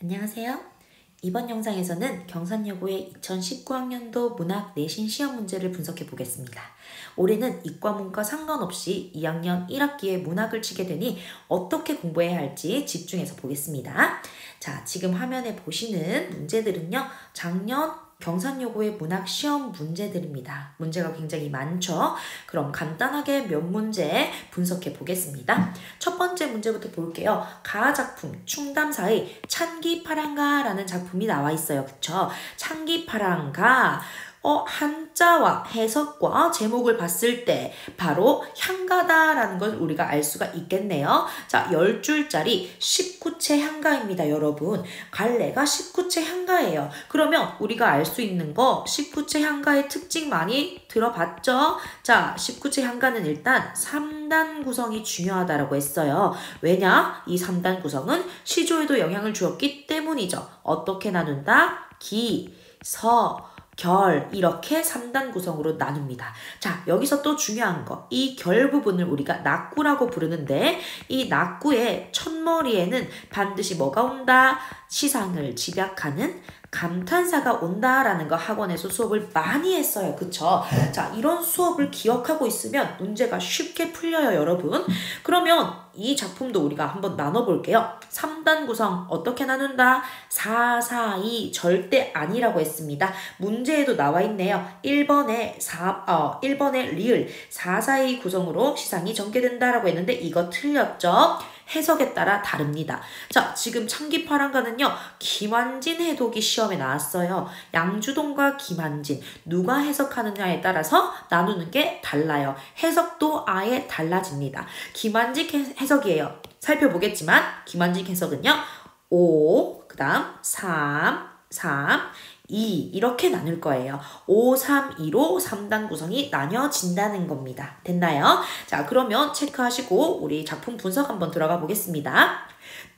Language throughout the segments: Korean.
안녕하세요. 이번 영상에서는 경산여고의 2019학년도 문학 내신 시험 문제를 분석해 보겠습니다. 올해는 이과 문과 상관없이 2학년 1학기에 문학을 치게 되니 어떻게 공부해야 할지 집중해서 보겠습니다. 자, 지금 화면에 보시는 문제들은요, 작년 경산여고의 문학 시험 문제들입니다. 문제가 굉장히 많죠? 그럼 간단하게 몇 문제 분석해 보겠습니다. 첫 번째 문제부터 볼게요. 가작품 충담사의 찬기파랑가라는 작품이 나와 있어요. 그쵸? 찬기파랑가 한자와 해석과 제목을 봤을 때 바로 향가다라는 걸 우리가 알 수가 있겠네요. 자, 10줄짜리 19채 향가입니다, 여러분. 갈래가 19채 향가예요. 그러면 우리가 알 수 있는 거 19채 향가의 특징 많이 들어봤죠? 자, 19채 향가는 일단 3단 구성이 중요하다라고 했어요. 왜냐? 이 3단 구성은 시조에도 영향을 주었기 때문이죠. 어떻게 나눈다? 기, 서, 결 이렇게 3단 구성으로 나눕니다. 자, 여기서 또 중요한 거, 이 결 부분을 우리가 낙구라고 부르는데 이 낙구의 첫머리에는 반드시 뭐가 온다? 시상을 집약하는 감탄사가 온다라는 거 학원에서 수업을 많이 했어요. 그쵸? 자, 이런 수업을 기억하고 있으면 문제가 쉽게 풀려요, 여러분. 그러면 이 작품도 우리가 한번 나눠볼게요. 3단 구성 어떻게 나눈다? 4, 4, 2 절대 아니라고 했습니다. 문제에도 나와 있네요. 1번에 1번에 리을 4, 4, 2 구성으로 시상이 전개된다라고 했는데 이거 틀렸죠? 해석에 따라 다릅니다. 자, 지금 창기파랑가는요, 김환진 해독이 시험에 나왔어요. 양주동과 김환진, 누가 해석하느냐에 따라서 나누는 게 달라요. 해석도 아예 달라집니다. 김환진 해석이에요. 살펴보겠지만, 김환진 해석은요, 5, 그 다음 3, 2 이렇게 나눌 거예요. 5, 3, 2로 3단 구성이 나뉘어진다는 겁니다. 됐나요? 자, 그러면 체크하시고 우리 작품 분석 한번 들어가 보겠습니다.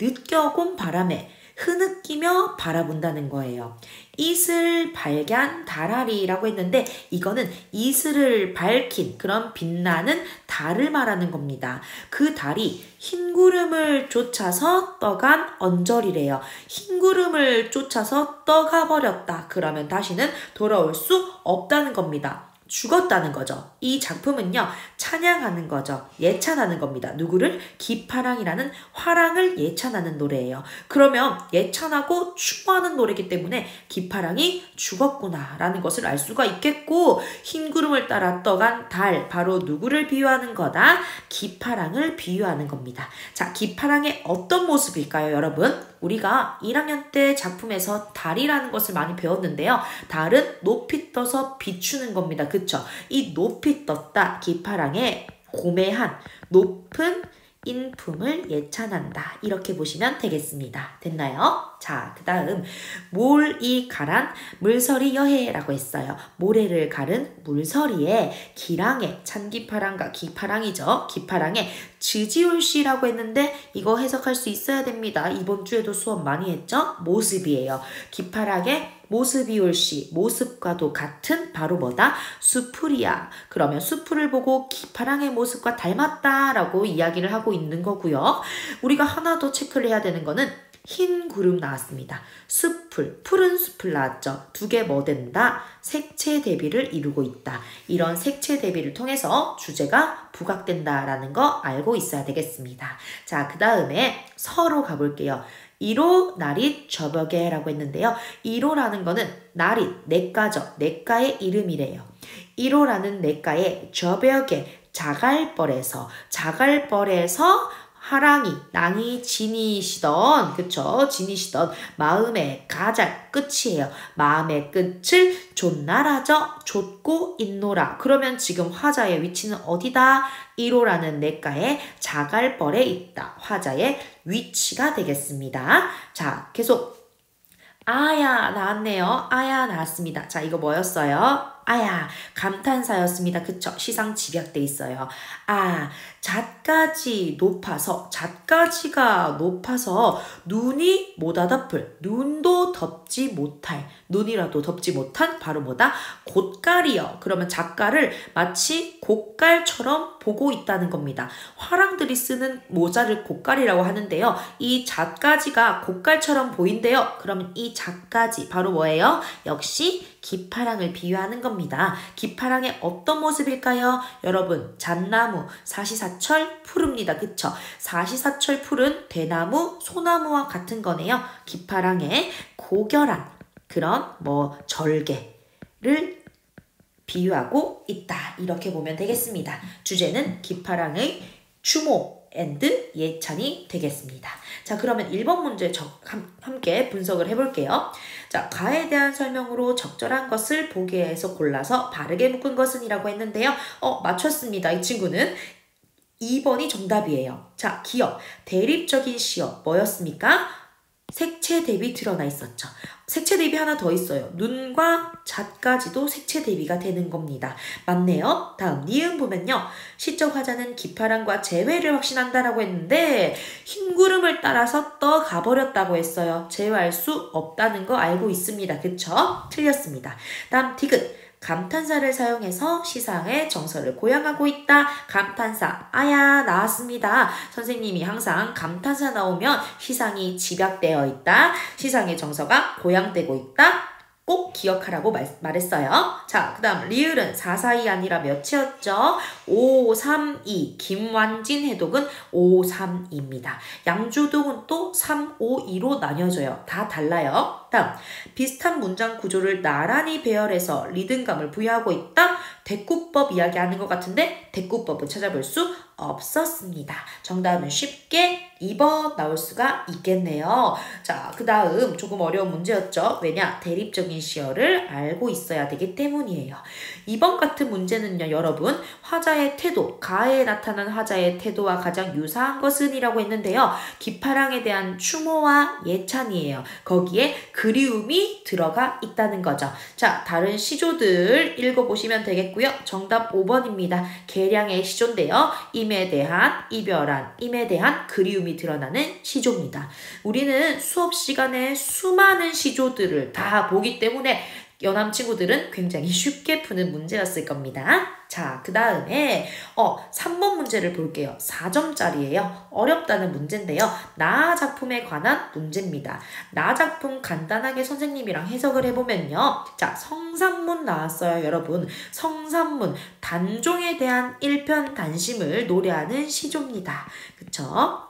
늦겨온 바람에 흐느끼며 바라본다는 거예요. 이슬 발견 다라리라고 했는데 이거는 이슬을 밝힌 그런 빛나는 달을 말하는 겁니다. 그 달이 흰 구름을 쫓아서 떠간 언저리래요. 흰 구름을 쫓아서 떠가 버렸다. 그러면 다시는 돌아올 수 없다는 겁니다. 죽었다는 거죠. 이 작품은요, 찬양하는 거죠. 예찬하는 겁니다. 누구를? 기파랑이라는 화랑을 예찬하는 노래예요. 그러면 예찬하고 추모하는 노래이기 때문에 기파랑이 죽었구나 라는 것을 알 수가 있겠고, 흰 구름을 따라 떠간 달, 바로 누구를 비유하는 거다? 기파랑을 비유하는 겁니다. 자, 기파랑의 어떤 모습일까요, 여러분? 우리가 1학년 때 작품에서 달이라는 것을 많이 배웠는데요. 달은 높이 떠서 비추는 겁니다. 그쵸? 이 높이 떴다, 기파랑의 고매한 높은 인품을 예찬한다. 이렇게 보시면 되겠습니다. 됐나요? 자, 그 다음 몰이 가란 물서리 여해라고 했어요. 모래를 가른 물서리에 기랑에 찬기파랑과 기파랑이죠. 기파랑에 지지올씨라고 했는데 이거 해석할 수 있어야 됩니다. 이번 주에도 수업 많이 했죠? 모습이에요. 기파랑의 모습이올씨, 모습과도 같은 바로 뭐다? 수풀이야. 그러면 수풀을 보고 기파랑의 모습과 닮았다라고 이야기를 하고 있는 거고요. 우리가 하나 더 체크를 해야 되는 거는 흰 구름 나왔습니다. 숲풀, 푸른 숲을 나왔죠. 두 개 뭐 된다? 색채 대비를 이루고 있다. 이런 색채 대비를 통해서 주제가 부각된다라는 거 알고 있어야 되겠습니다. 자, 그 다음에 서로 가볼게요. 1호 나릿 저벽에라고 했는데요. 1호라는 거는 나릿, 냇가죠. 냇가의 이름이래요. 1호라는 냇가의 저벽에 자갈벌에서 하랑이, 낭이 지니시던, 그쵸? 지니시던 마음의 가잘, 끝이에요. 마음의 끝을 좇나라져 좇고 있노라. 그러면 지금 화자의 위치는 어디다? 1호라는 냇가의 자갈벌에 있다. 화자의 위치가 되겠습니다. 자, 계속 아야 나왔네요. 아야 나왔습니다. 자, 이거 뭐였어요? 아야, 감탄사였습니다. 그쵸? 시상 집약돼 있어요. 아, 잣가지 높아서, 잣가지가 높아서 눈이 뭐다 덮을, 눈도 덮지 못할, 눈이라도 덮지 못한 바로 뭐다? 곶갈이요. 그러면 잣갈을 마치 곶갈처럼 보고 있다는 겁니다. 화랑들이 쓰는 모자를 곶갈이라고 하는데요. 이 잣가지가 곶갈처럼 보인대요. 그러면 이 잣가지 바로 뭐예요? 역시 기파랑을 비유하는 겁니다. 기파랑의 어떤 모습일까요? 여러분, 잣나무, 사시사철 푸릅니다. 그쵸? 사시사철 푸른 대나무, 소나무와 같은 거네요. 기파랑의 고결한 그런 절개를 비유하고 있다. 이렇게 보면 되겠습니다. 주제는 기파랑의 추모 앤드 예찬이 되겠습니다. 자, 그러면 1번 문제 함께 분석을 해볼게요. 자, 가에 대한 설명으로 적절한 것을 보기에서 골라서 바르게 묶은 것은 이라고 했는데요. 맞췄습니다. 이 친구는 2번이 정답이에요. 자, 기억, 대립적인 시어 뭐였습니까? 색채 대비 드러나 있었죠. 색채 대비 하나 더 있어요. 눈과 잣까지도 색채 대비가 되는 겁니다. 맞네요. 다음 니은 보면요. 시적 화자는 기파랑과 재회를 확신한다라고 했는데 흰 구름을 따라서 떠가버렸다고 했어요. 재회할 수 없다는 거 알고 있습니다. 그쵸? 틀렸습니다. 다음 디귿. 감탄사를 사용해서 시상의 정서를 고양하고 있다. 감탄사 아야 나왔습니다. 선생님이 항상 감탄사 나오면 시상이 집약되어 있다. 시상의 정서가 고양되고 있다. 꼭 기억하라고 말했어요. 자, 그 다음 리을은 442 아니라 몇이었죠? 532. 김완진 해독은 532입니다. 양주독은 또 352로 나뉘어져요. 다 달라요. 다음 비슷한 문장 구조를 나란히 배열해서 리듬감을 부여하고 있다. 대꾸법 이야기하는 것 같은데 대꾸법은 찾아볼 수 없었습니다. 정답은 쉽게 2번 나올 수가 있겠네요. 자, 그 다음 조금 어려운 문제였죠. 왜냐? 대립적인 시어를 알고 있어야 되기 때문이에요. 2번 같은 문제는요, 여러분, 화자의 태도, 가에 나타난 화자의 태도와 가장 유사한 것은 이라고 했는데요. 기파랑에 대한 추모와 예찬이에요. 거기에 그리움이 들어가 있다는 거죠. 자, 다른 시조들 읽어보시면 되겠고요. 정답 5번입니다. 계량의 시조인데요. 임에 대한, 이별한, 임에 대한 그리움이 드러나는 시조입니다. 우리는 수업 시간에 수많은 시조들을 다 보기 때문에 여남 친구들은 굉장히 쉽게 푸는 문제였을 겁니다. 자, 그 다음에 3번 문제를 볼게요. 4점짜리예요. 어렵다는 문제인데요. 나 작품에 관한 문제입니다. 나 작품 간단하게 선생님이랑 해석을 해보면요. 자, 성산문 나왔어요, 여러분. 성산문, 단종에 대한 일편단심을 노래하는 시조입니다. 그쵸?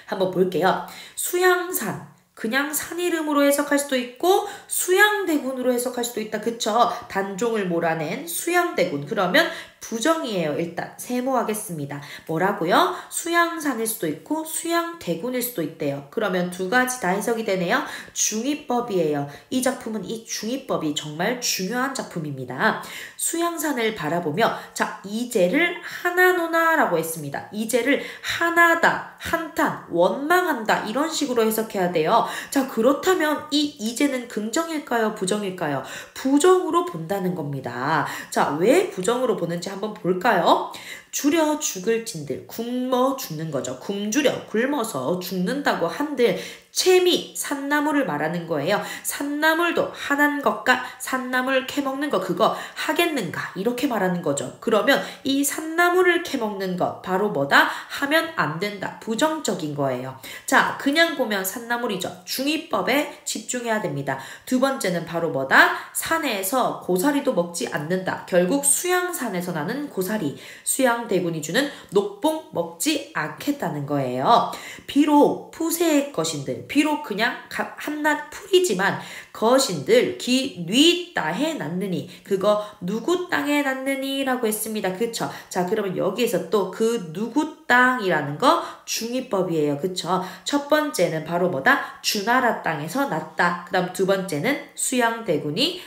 한번 볼게요. 수양산. 그냥 산 이름으로 해석할 수도 있고 수양대군으로 해석할 수도 있다. 그쵸? 단종을 몰아낸 수양대군. 그러면 부정이에요. 일단 세모하겠습니다. 뭐라고요? 수양산일 수도 있고 수양대군일 수도 있대요. 그러면 두 가지 다 해석이 되네요. 중의법이에요. 이 작품은 이 중의법이 정말 중요한 작품입니다. 수양산을 바라보며 자, 이제를 하나노나라고 했습니다. 이제를 하나다, 한탄, 원망한다 이런 식으로 해석해야 돼요. 자, 그렇다면 이 이제는 긍정일까요? 부정일까요? 부정으로 본다는 겁니다. 자, 왜 부정으로 보는지 한번 볼까요? 줄여 죽을 진들, 굶어 죽는 거죠. 굶주려, 굶어서 죽는다고 한들 채미, 산나물을 말하는 거예요. 산나물도 하는 것과 산나물 캐먹는 거 그거 하겠는가 이렇게 말하는 거죠. 그러면 이 산나물을 캐먹는 것 바로 뭐다? 하면 안 된다. 부정적인 거예요. 자, 그냥 보면 산나물이죠. 중의법에 집중해야 됩니다. 두 번째는 바로 뭐다? 산에서 고사리도 먹지 않는다. 결국 수양산에서 나는 고사리, 수양대군이 주는 녹봉 먹지 않겠다는 거예요. 비록 푸세의 것인들, 비록 그냥 한낱 풀이지만 거신들 기 뉘따해 났느니 그거 누구 땅에 났느니 라고 했습니다. 그쵸? 자, 그러면 여기에서 또 그 누구 땅이라는 거 중의법이에요. 그쵸? 첫 번째는 바로 뭐다? 주나라 땅에서 났다. 그 다음 두 번째는 수양대군이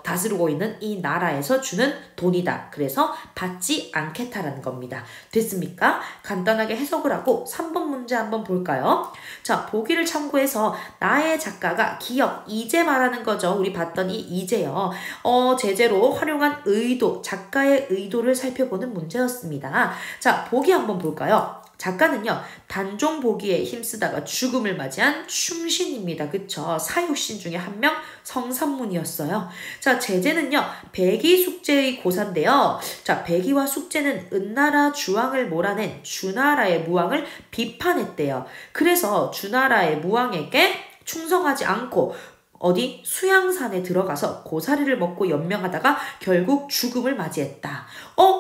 다스리고 있는 이 나라에서 주는 돈이다. 그래서 받지 않겠다라는 겁니다. 됐습니까? 간단하게 해석을 하고 3번 문제 한번 볼까요? 자, 보기를 여기를 참고해서 나의 작가가 기역, 이제 말하는 거죠. 우리 봤던 이 이제요. 제재로 활용한 의도, 작가의 의도를 살펴보는 문제였습니다. 자, 보기 한번 볼까요? 작가는요, 단종 보기에 힘쓰다가 죽음을 맞이한 충신입니다. 그쵸? 사육신 중에 한 명 성삼문이었어요. 자, 제재는요, 백이 숙제의 고사인데요. 자, 백이와 숙제는 은나라 주왕을 몰아낸 주나라의 무왕을 비판했대요. 그래서 주나라의 무왕에게 충성하지 않고 어디 수양산에 들어가서 고사리를 먹고 연명하다가 결국 죽음을 맞이했다.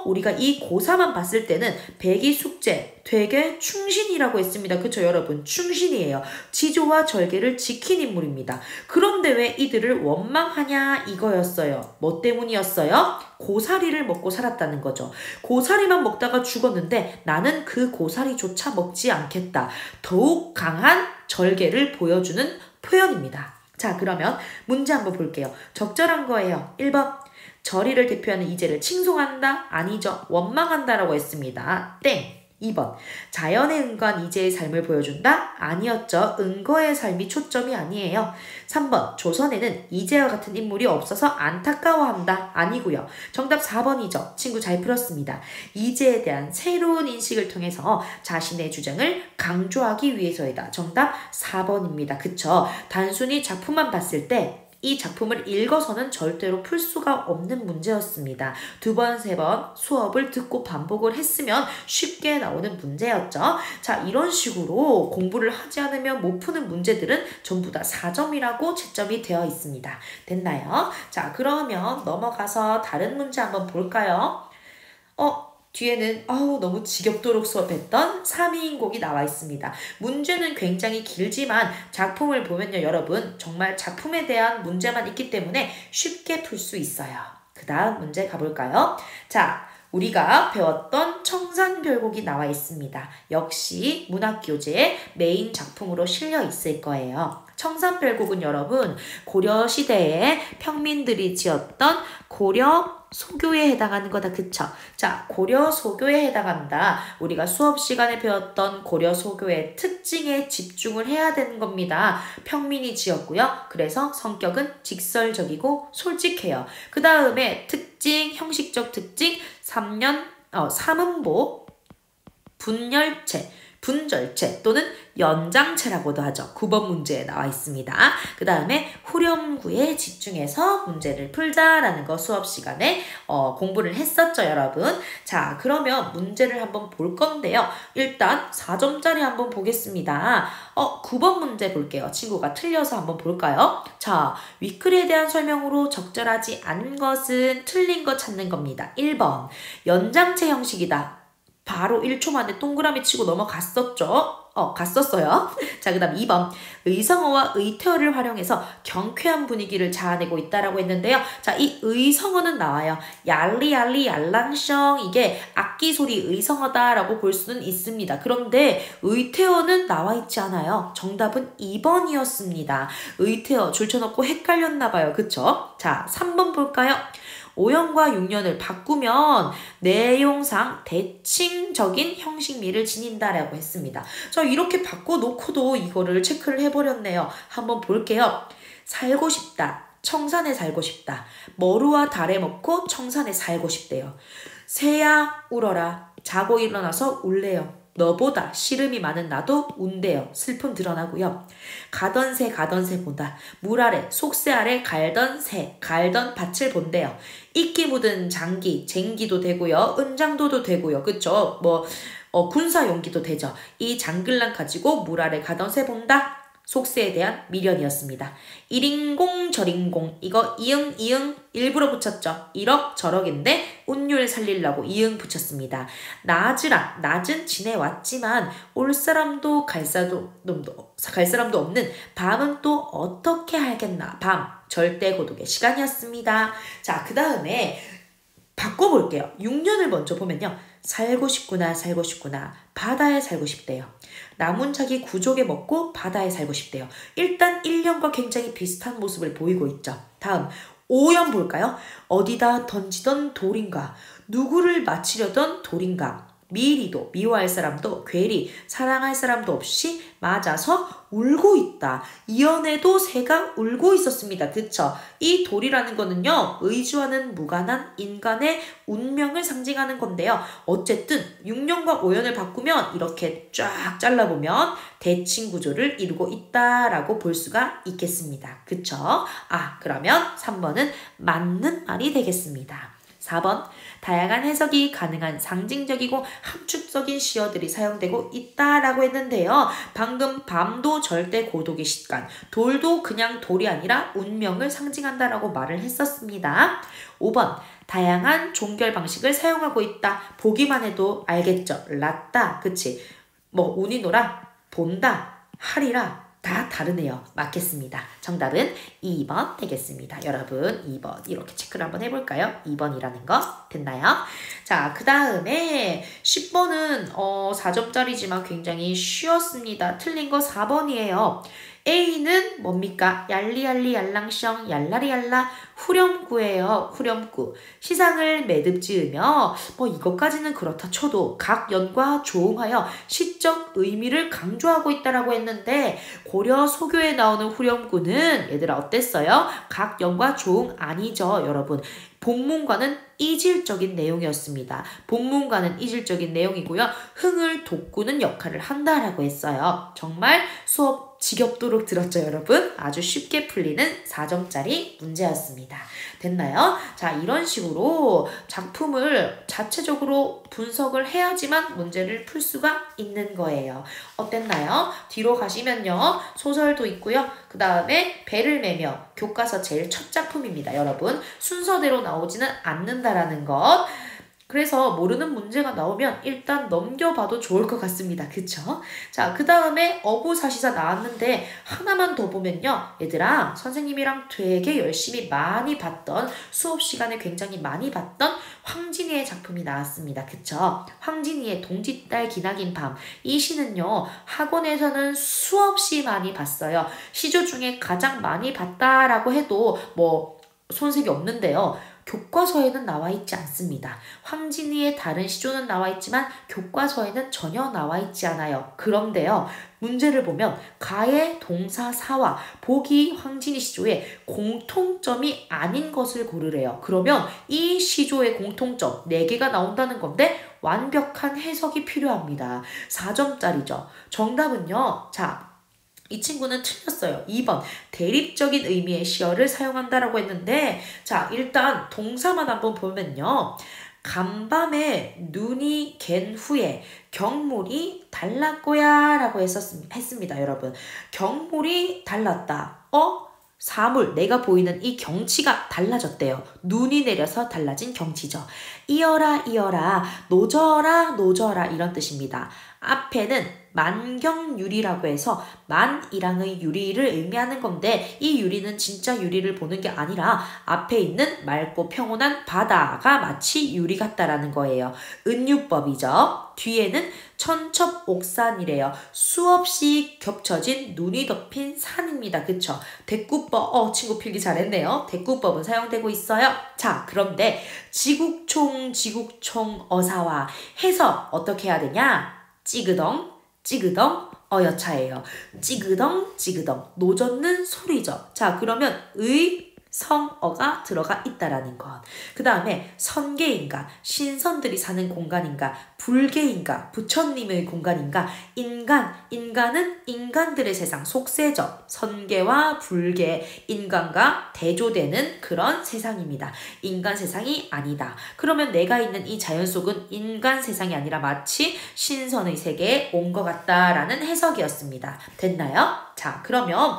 우리가 이 고사만 봤을 때는 백이 숙제 되게 충신이라고 했습니다. 그쵸 여러분? 충신이에요. 지조와 절개를 지킨 인물입니다. 그런데 왜 이들을 원망하냐 이거였어요. 뭐 때문이었어요? 고사리를 먹고 살았다는 거죠. 고사리만 먹다가 죽었는데 나는 그 고사리조차 먹지 않겠다. 더욱 강한 절개를 보여주는 표현입니다. 자, 그러면 문제 한번 볼게요. 적절한 거예요. 1번. 절이를 대표하는 이제를 칭송한다? 아니죠. 원망한다라고 했습니다. 땡. 2번. 자연에 응거한 이제의 삶을 보여준다? 아니었죠. 응거의 삶이 초점이 아니에요. 3번. 조선에는 이제와 같은 인물이 없어서 안타까워한다? 아니고요. 정답 4번이죠. 친구 잘 풀었습니다. 이제에 대한 새로운 인식을 통해서 자신의 주장을 강조하기 위해서이다. 정답 4번입니다. 그쵸? 단순히 작품만 봤을 때 이 작품을 읽어서는 절대로 풀 수가 없는 문제였습니다. 2번, 3번 수업을 듣고 반복을 했으면 쉽게 나오는 문제였죠. 자, 이런 식으로 공부를 하지 않으면 못 푸는 문제들은 전부 다 4점이라고 채점이 되어 있습니다. 됐나요? 자, 그러면 넘어가서 다른 문제 한번 볼까요? 뒤에는 너무 지겹도록 수업했던 3인곡이 나와 있습니다. 문제는 굉장히 길지만 작품을 보면요 여러분 정말 작품에 대한 문제만 있기 때문에 쉽게 풀 수 있어요. 그 다음 문제 가볼까요? 자, 우리가 배웠던 청산별곡이 나와 있습니다. 역시 문학교재의 메인 작품으로 실려 있을 거예요. 청산별곡은 여러분 고려시대에 평민들이 지었던 고려 소교에 해당하는 거다. 그쵸? 자, 고려 소교에 해당한다. 우리가 수업 시간에 배웠던 고려 소교의 특징에 집중을 해야 되는 겁니다. 평민이 지었고요. 그래서 성격은 직설적이고 솔직해요. 그 다음에 특징, 형식적 특징, 삼음보, 분절체 또는 연장체라고도 하죠. 9번 문제에 나와 있습니다. 그 다음에 후렴구에 집중해서 문제를 풀자라는 거 수업 시간에 공부를 했었죠, 여러분. 자, 그러면 문제를 한번 볼 건데요. 일단 4점짜리 한번 보겠습니다. 9번 문제 볼게요. 친구가 틀려서 한번 볼까요? 자, 위클에 대한 설명으로 적절하지 않은 것은 틀린 거 찾는 겁니다. 1번, 연장체 형식이다. 바로 1초 만에 동그라미 치고 넘어갔었죠. 갔었어요. 자, 그 다음 2번. 의성어와 의태어를 활용해서 경쾌한 분위기를 자아내고 있다라고 했는데요. 자, 이 의성어는 나와요. 얄리얄리 얄랑셩 이게 악기 소리 의성어다라고 볼 수는 있습니다. 그런데 의태어는 나와 있지 않아요. 정답은 2번이었습니다. 의태어 줄쳐놓고 헷갈렸나봐요. 그쵸? 자, 3번 볼까요? 5년과 6년을 바꾸면 내용상 대칭적인 형식미를 지닌다라고 했습니다. 자, 이렇게 바꿔놓고도 이거를 체크를 해버렸네요. 한번 볼게요. 살고 싶다. 청산에 살고 싶다. 머루와 달에 먹고 청산에 살고 싶대요. 새야 울어라. 자고 일어나서 울래요. 너보다 시름이 많은 나도 운대요. 슬픔 드러나고요. 가던 새 본다. 물 아래 속새 아래 갈던 밭을 본대요. 이끼 묻은 장기, 쟁기도 되고요. 은장도도 되고요. 그쵸? 군사용기도 되죠. 이 장글랑 가지고 물 아래 가던 새 본다. 속세에 대한 미련이었습니다. 일인공 저린공 이거 이응 일부러 붙였죠. 이럭저럭인데 운율 살리려고 이응 붙였습니다. 낮은 지내왔지만 올 사람도 갈 사람도 없는 밤은 또 어떻게 알겠나. 밤 절대 고독의 시간이었습니다. 자, 그 다음에 바꿔볼게요. 6년을 먼저 보면요. 살고 싶구나 바다에 살고 싶대요. 남은 자기 구족에 먹고 바다에 살고 싶대요. 일단 1년과 굉장히 비슷한 모습을 보이고 있죠. 다음 5년 볼까요? 어디다 던지던 돌인가 누구를 맞히려던 돌인가 미리도 미워할 사람도 괴리 사랑할 사람도 없이 맞아서 울고 있다. 이연에도 새가 울고 있었습니다. 그쵸? 이 돌이라는 거는요. 의주와는 무관한 인간의 운명을 상징하는 건데요. 어쨌든 6년과 5년을 바꾸면 이렇게 쫙 잘라보면 대칭 구조를 이루고 있다라고 볼 수가 있겠습니다. 그쵸? 그러면 3번은 맞는 말이 되겠습니다. 4번 다양한 해석이 가능한 상징적이고 함축적인 시어들이 사용되고 있다라고 했는데요. 방금 밤도 절대 고독의 시간, 돌도 그냥 돌이 아니라 운명을 상징한다라고 말을 했었습니다. 5번 다양한 종결 방식을 사용하고 있다. 보기만 해도 알겠죠. 랐다, 그치? 운이노라, 본다, 하리라 다 다르네요. 맞겠습니다. 정답은 2번 되겠습니다. 여러분 2번 이렇게 체크를 한번 해볼까요? 2번이라는 거 됐나요? 자, 그 다음에 10번은 4점짜리지만 굉장히 쉬웠습니다. 틀린 거 4번이에요. A는 뭡니까? 얄리얄리 얄랑셩 얄라리얄라 후렴구예요. 후렴구. 시상을 매듭 지으며 이것까지는 그렇다 쳐도 각 연과 조응하여 시적 의미를 강조하고 있다라고 했는데 고려 소교에 나오는 후렴구는 얘들아 어땠어요? 각 연과 조응 아니죠, 여러분. 본문과는 이질적인 내용이었습니다. 본문과는 이질적인 내용이고요. 흥을 돋구는 역할을 한다라고 했어요. 정말 수업 지겹도록 들었죠, 여러분? 아주 쉽게 풀리는 4점짜리 문제였습니다. 됐나요? 자, 이런 식으로 작품을 자체적으로 분석을 해야지만 문제를 풀 수가 있는 거예요. 어땠나요? 뒤로 가시면요. 소설도 있고요. 그 다음에 배를 매며 교과서 제일 첫 작품입니다. 여러분, 순서대로 나오지는 않는다라는 것. 그래서 모르는 문제가 나오면 일단 넘겨봐도 좋을 것 같습니다. 그쵸? 자, 그 다음에 어부사시사 나왔는데 하나만 더 보면요. 얘들아, 선생님이랑 되게 열심히 많이 봤던 수업 시간에 굉장히 많이 봤던 황진이의 작품이 나왔습니다. 그쵸? 황진이의 동짓달 기나긴 밤. 이 시는요. 학원에서는 수없이 많이 봤어요. 시조 중에 가장 많이 봤다라고 해도 손색이 없는데요. 교과서에는 나와 있지 않습니다. 황진이의 다른 시조는 나와 있지만 교과서에는 전혀 나와 있지 않아요. 그런데요. 문제를 보면 가의 동사 사와 보기 황진이 시조의 공통점이 아닌 것을 고르래요. 그러면 이 시조의 공통점 4개가 나온다는 건데 완벽한 해석이 필요합니다. 4점짜리죠. 정답은요. 자, 이 친구는 틀렸어요. 2번 대립적인 의미의 시어를 사용한다라고 했는데 자, 일단 동사만 한번 보면요. 간밤에 눈이 갠 후에 경물이 달랐고야 라고 했습니다. 여러분. 경물이 달랐다. 사물, 내가 보이는 이 경치가 달라졌대요. 눈이 내려서 달라진 경치죠. 이어라 이어라 노져라 노져라 이런 뜻입니다. 앞에는 만경유리라고 해서 만이랑의 유리를 의미하는 건데 이 유리는 진짜 유리를 보는 게 아니라 앞에 있는 맑고 평온한 바다가 마치 유리 같다라는 거예요. 은유법이죠. 뒤에는 천첩옥산이래요. 수없이 겹쳐진 눈이 덮인 산입니다. 그쵸? 대꾸법, 친구 필기 잘했네요. 대꾸법은 사용되고 있어요. 자, 그런데 지국총 어사와 해서 어떻게 해야 되냐? 찌그덩 찌그덩 어여차예요. 찌그덩 찌그덩 노젓는 소리죠. 자, 그러면 성어가 들어가 있다라는 것. 그 다음에 선계인가 신선들이 사는 공간인가 불계인가 부처님의 공간인가 인간은 인간들의 세상 속세죠. 선계와 불계 인간과 대조되는 그런 세상입니다. 인간 세상이 아니다. 그러면 내가 있는 이 자연 속은 인간 세상이 아니라 마치 신선의 세계에 온 것 같다라는 해석이었습니다. 됐나요? 자, 그러면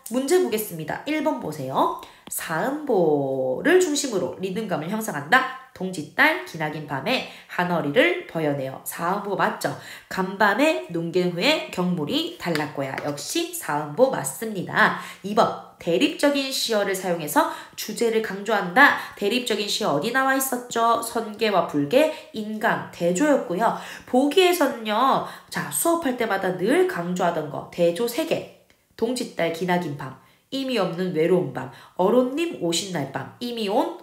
문제 보겠습니다. 1번 보세요. 사음보를 중심으로 리듬감을 형성한다. 동짓달 기나긴 밤에 한어리를 버여내요. 사음보 맞죠? 간밤에 눈 갠 후에 경물이 달랐고야. 역시 사음보 맞습니다. 2번 대립적인 시어를 사용해서 주제를 강조한다. 대립적인 시어 어디 나와 있었죠? 선계와 불계, 인강, 대조였고요. 보기에서는요. 자, 수업할 때마다 늘 강조하던 거 대조 3개. 동짓달 기나긴 밤, 이미 없는 외로운 밤, 어론님 오신 날 밤, 이미 온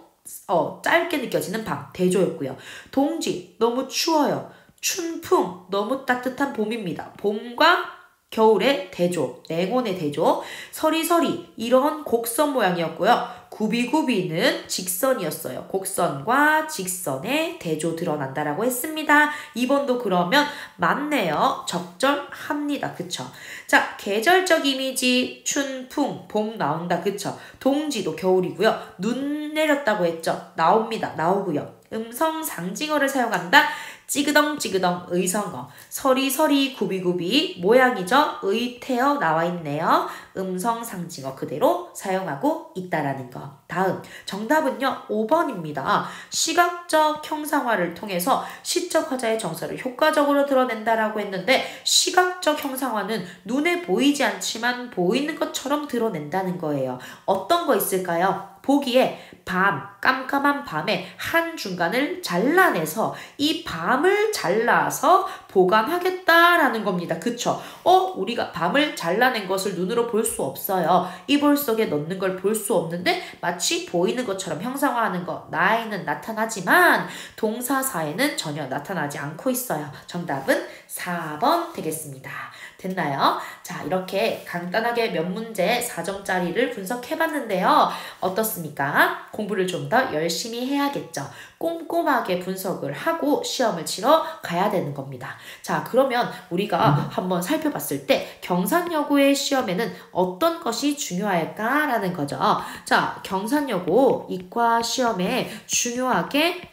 짧게 느껴지는 밤, 대조였고요. 동지, 너무 추워요. 춘풍, 너무 따뜻한 봄입니다. 봄과 겨울의 대조, 냉온의 대조. 서리서리, 이런 곡선 모양이었고요. 구비구비는 직선이었어요. 곡선과 직선의 대조 드러난다라고 했습니다. 2번도 그러면 맞네요. 적절합니다. 그쵸? 자, 계절적 이미지 춘풍, 봄 나온다. 그쵸? 동지도 겨울이고요. 눈 내렸다고 했죠? 나옵니다. 나오고요. 음성 상징어를 사용한다. 찌그덩찌그덩 의성어. 서리서리 구비구비 모양이죠. 의태어 나와 있네요. 음성 상징어 그대로 사용하고 있다라는 거. 다음 정답은요. 5번입니다. 시각적 형상화를 통해서 시적 화자의 정서를 효과적으로 드러낸다라고 했는데 시각적 형상화는 눈에 보이지 않지만 보이는 것처럼 드러낸다는 거예요. 어떤 거 있을까요? 보기에 밤, 깜깜한 밤에 한 중간을 잘라내서 이 밤을 잘라서 보관하겠다라는 겁니다. 그쵸? 우리가 밤을 잘라낸 것을 눈으로 볼 수 없어요. 이불 속에 넣는 걸 볼 수 없는데 마치 보이는 것처럼 형상화하는 거. 나에는 나타나지만 동사사에는 전혀 나타나지 않고 있어요. 정답은 4번 되겠습니다. 됐나요? 자, 이렇게 간단하게 몇 문제 4점짜리를 분석해봤는데요. 어떻습니까? 공부를 좀 더 열심히 해야겠죠. 꼼꼼하게 분석을 하고 시험을 치러 가야 되는 겁니다. 자, 그러면 우리가 한번 살펴봤을 때 경산여고의 시험에는 어떤 것이 중요할까라는 거죠. 자, 경산여고 이과 시험에 중요하게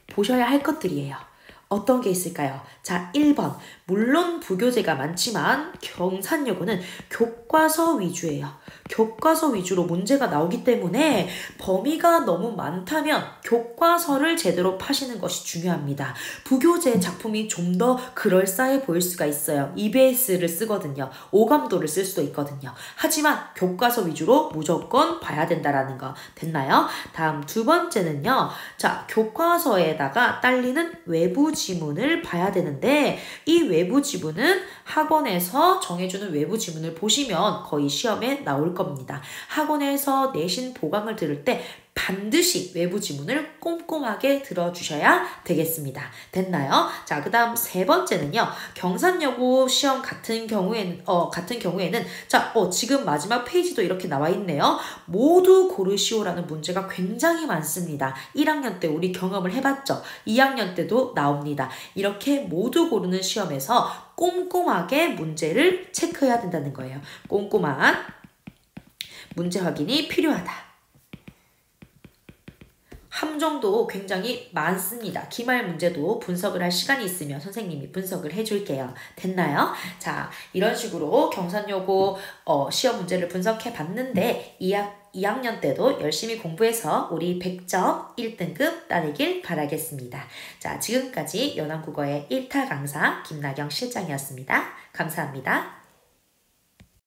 보셔야 할 것들이에요. 어떤 게 있을까요? 자, 1번. 물론 부교재가 많지만 경산여고는 교과서 위주예요. 교과서 위주로 문제가 나오기 때문에 범위가 너무 많다면 교과서를 제대로 파시는 것이 중요합니다. 부교재 작품이 좀 더 그럴싸해 보일 수가 있어요. EBS를 쓰거든요. 오감도를 쓸 수도 있거든요. 하지만 교과서 위주로 무조건 봐야 된다라는 거. 됐나요? 다음 2번째는요. 자, 교과서에다가 딸리는 외부 지문을 봐야 되는데 이 외부 지문은 학원에서 정해주는 외부 지문을 보시면 거의 시험에 나올 겁니다. 학원에서 내신 보강을 들을 때 반드시 외부 지문을 꼼꼼하게 들어주셔야 되겠습니다. 됐나요? 자, 그 다음 3번째는요. 경산여고 시험 같은 경우에는 자, 지금 마지막 페이지도 이렇게 나와 있네요. 모두 고르시오라는 문제가 굉장히 많습니다. 1학년 때 우리 경험을 해봤죠. 2학년 때도 나옵니다. 이렇게 모두 고르는 시험에서 꼼꼼하게 문제를 체크해야 된다는 거예요. 꼼꼼한 문제 확인이 필요하다. 함정도 굉장히 많습니다. 기말 문제도 분석을 할 시간이 있으면 선생님이 분석을 해줄게요. 됐나요? 자, 이런 식으로 경산여고 시험 문제를 분석해 봤는데 2학년 때도 열심히 공부해서 우리 100점 1등급 따내길 바라겠습니다. 자, 지금까지 연안국어의 1타 강사 김나경 실장이었습니다. 감사합니다.